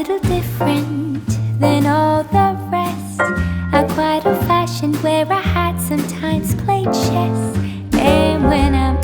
little different than all the rest. I'm quite old-fashioned where I had sometimes played chess. And when I'm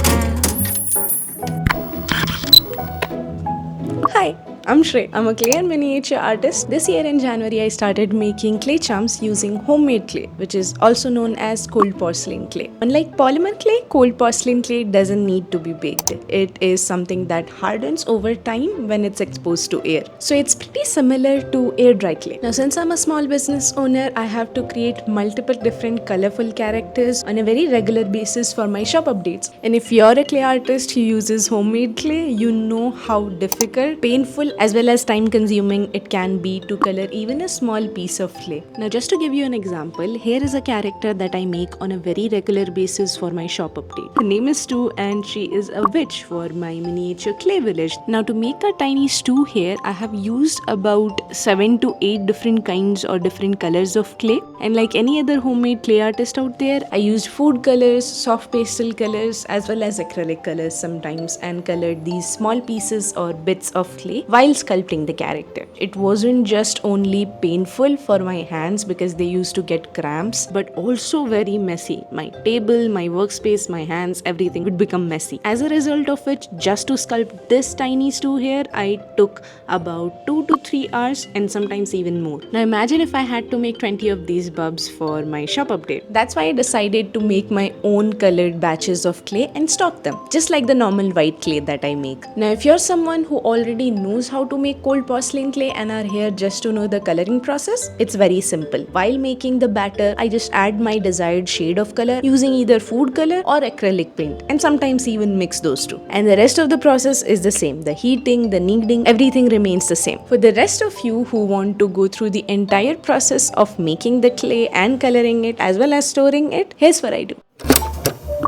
Hi, I'm Shrey. I'm a clay and miniature artist. This year in January, I started making clay charms using homemade clay, which is also known as cold porcelain clay. Unlike polymer clay, cold porcelain clay doesn't need to be baked. It is something that hardens over time when it's exposed to air. So it's pretty similar to air dry clay. Now, since I'm a small business owner, I have to create multiple different colorful characters on a very regular basis for my shop updates. And if you're a clay artist who uses homemade clay, you know how difficult, painful, as well as time consuming it can be to color even a small piece of clay. Now, just to give you an example, here is a character that I make on a very regular basis for my shop update. Her name is Stu and she is a witch for my miniature clay village. Now, to make a tiny Stu here, I have used about 7 to 8 different kinds or different colors of clay. And like any other homemade clay artist out there, I used food colors, soft pastel colors, as well as acrylic colors sometimes, and colored these small pieces or bits of clay while sculpting the character. It wasn't just only painful for my hands because they used to get cramps, but also very messy. My table, my workspace, my hands, everything would become messy. As a result of which, just to sculpt this tiny Stu here, I took about 2 to 3 hours and sometimes even more. Now imagine if I had to make 20 of these bulbs for my shop update. That's why I decided to make my own colored batches of clay and stock them, just like the normal white clay that I make. Now if you're someone who already knows how to make cold porcelain clay and are here just to know the coloring process, it's very simple. While making the batter, I just add my desired shade of color using either food color or acrylic paint, and sometimes even mix those two. And the rest of the process is the same. The heating, the kneading, everything remains the same. For the rest of you who want to go through the entire process of making the clay and coloring it as well as storing it, here's what I do.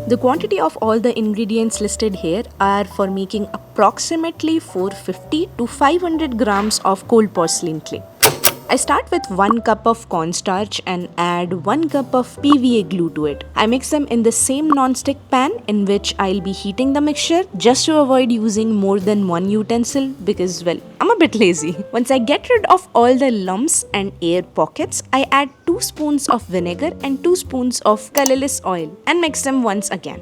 The quantity of all the ingredients listed here are for making approximately 450 to 500 grams of cold porcelain clay. I start with 1 cup of cornstarch and add 1 cup of PVA glue to it. I mix them in the same non-stick pan in which I'll be heating the mixture just to avoid using more than one utensil because, well, I'm a bit lazy. Once I get rid of all the lumps and air pockets, I add 2 spoons of vinegar and 2 spoons of colorless oil and mix them once again.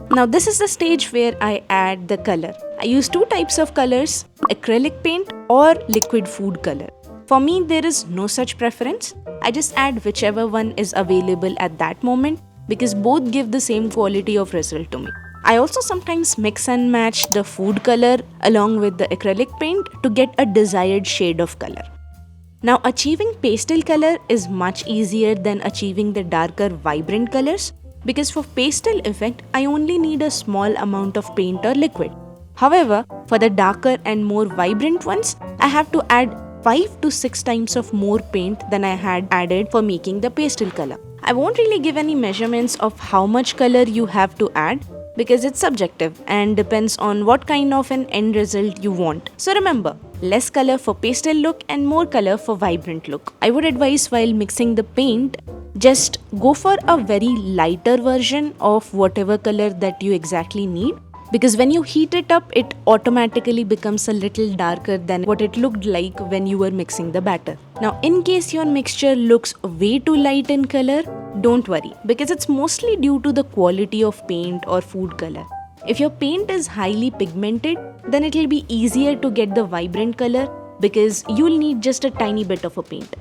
Now this is the stage where I add the color. I use 2 types of colors, acrylic paint or liquid food color. For me, there is no such preference. I just add whichever one is available at that moment because both give the same quality of result to me. I also sometimes mix and match the food color along with the acrylic paint to get a desired shade of color. Now, achieving pastel color is much easier than achieving the darker vibrant colors because for pastel effect, I only need a small amount of paint or liquid. However, for the darker and more vibrant ones, I have to add 5 to 6 times of more paint than I had added for making the pastel color. I won't really give any measurements of how much color you have to add because it's subjective and depends on what kind of an end result you want. So remember, less color for pastel look and more color for vibrant look. I would advise while mixing the paint, just go for a very lighter version of whatever color that you exactly need. Because when you heat it up, it automatically becomes a little darker than what it looked like when you were mixing the batter. Now, in case your mixture looks way too light in color, don't worry because it's mostly due to the quality of paint or food color. If your paint is highly pigmented, then it will be easier to get the vibrant color because you'll need just a tiny bit of a paint.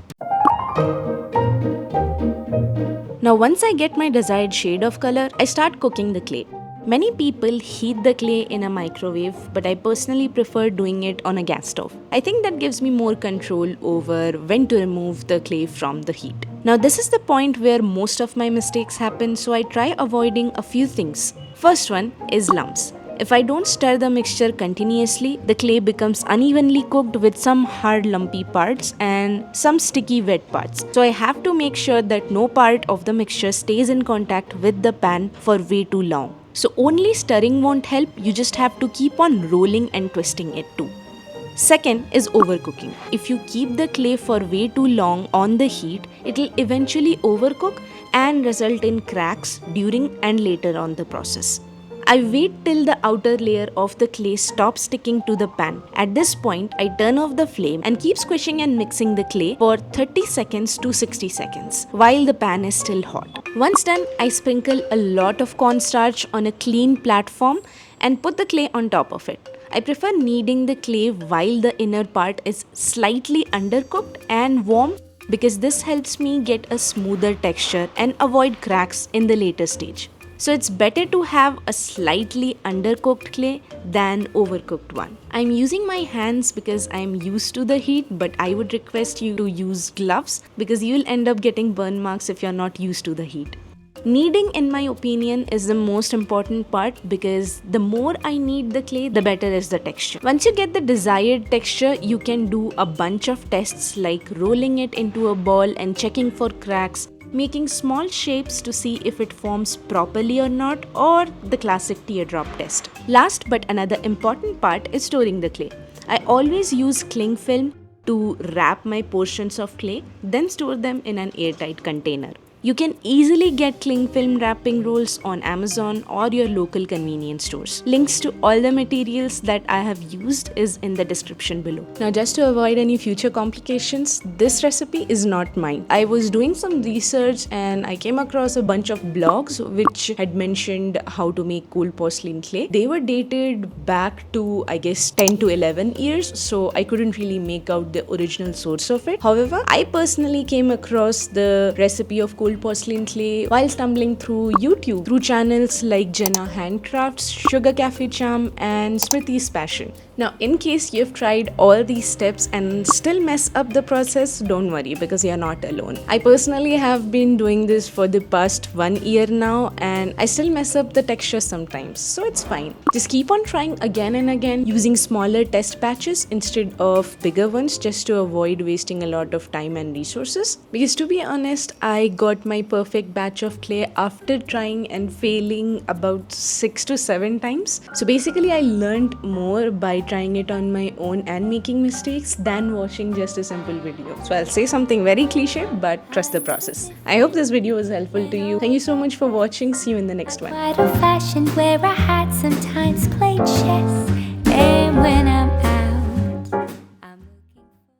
Now, once I get my desired shade of color, I start cooking the clay. Many people heat the clay in a microwave, but I personally prefer doing it on a gas stove. I think that gives me more control over when to remove the clay from the heat. Now this is the point where most of my mistakes happen, so I try avoiding a few things. First one is lumps. If I don't stir the mixture continuously, the clay becomes unevenly cooked with some hard lumpy parts and some sticky wet parts. So I have to make sure that no part of the mixture stays in contact with the pan for way too long. So only stirring won't help, you just have to keep on rolling and twisting it too. Second is overcooking. If you keep the clay for way too long on the heat, it will eventually overcook and result in cracks during and later on the process. I wait till the outer layer of the clay stops sticking to the pan. At this point, I turn off the flame and keep squishing and mixing the clay for 30 seconds to 60 seconds while the pan is still hot. Once done, I sprinkle a lot of cornstarch on a clean platform and put the clay on top of it. I prefer kneading the clay while the inner part is slightly undercooked and warm because this helps me get a smoother texture and avoid cracks in the later stage. So it's better to have a slightly undercooked clay than overcooked one. I'm using my hands because I'm used to the heat, but I would request you to use gloves because you'll end up getting burn marks if you're not used to the heat. Kneading, in my opinion, is the most important part because the more I knead the clay, the better is the texture. Once you get the desired texture, you can do a bunch of tests like rolling it into a ball and checking for cracks, making small shapes to see if it forms properly or not, or the classic teardrop test. Last but another important part is storing the clay. I always use cling film to wrap my portions of clay, then store them in an airtight container. You can easily get cling film wrapping rolls on Amazon or your local convenience stores. Links to all the materials that I have used is in the description below. Now, just to avoid any future complications, this recipe is not mine. I was doing some research and I came across a bunch of blogs which had mentioned how to make cold porcelain clay. They were dated back to, I guess, 10 to 11 years, so I couldn't really make out the original source of it. However, I personally came across the recipe of cold porcelain clay while stumbling through YouTube through channels like Jenna Handcrafts, Sugar Cafe Charm, and Smriti's Passion. Now, in case you've tried all these steps and still mess up the process, don't worry because you're not alone. I personally have been doing this for the past 1 year now and I still mess up the texture sometimes, so it's fine. Just keep on trying again and again using smaller test batches instead of bigger ones just to avoid wasting a lot of time and resources. Because to be honest, I got my perfect batch of clay after trying and failing about 6 to 7 times. So basically I learned more by trying it on my own and making mistakes than watching just a simple video. So I'll say something very cliche, but trust the process. I hope this video was helpful to you. Thank you so much for watching. See you in the next one. Quite old fashioned where I had sometimes played chess. And when I'm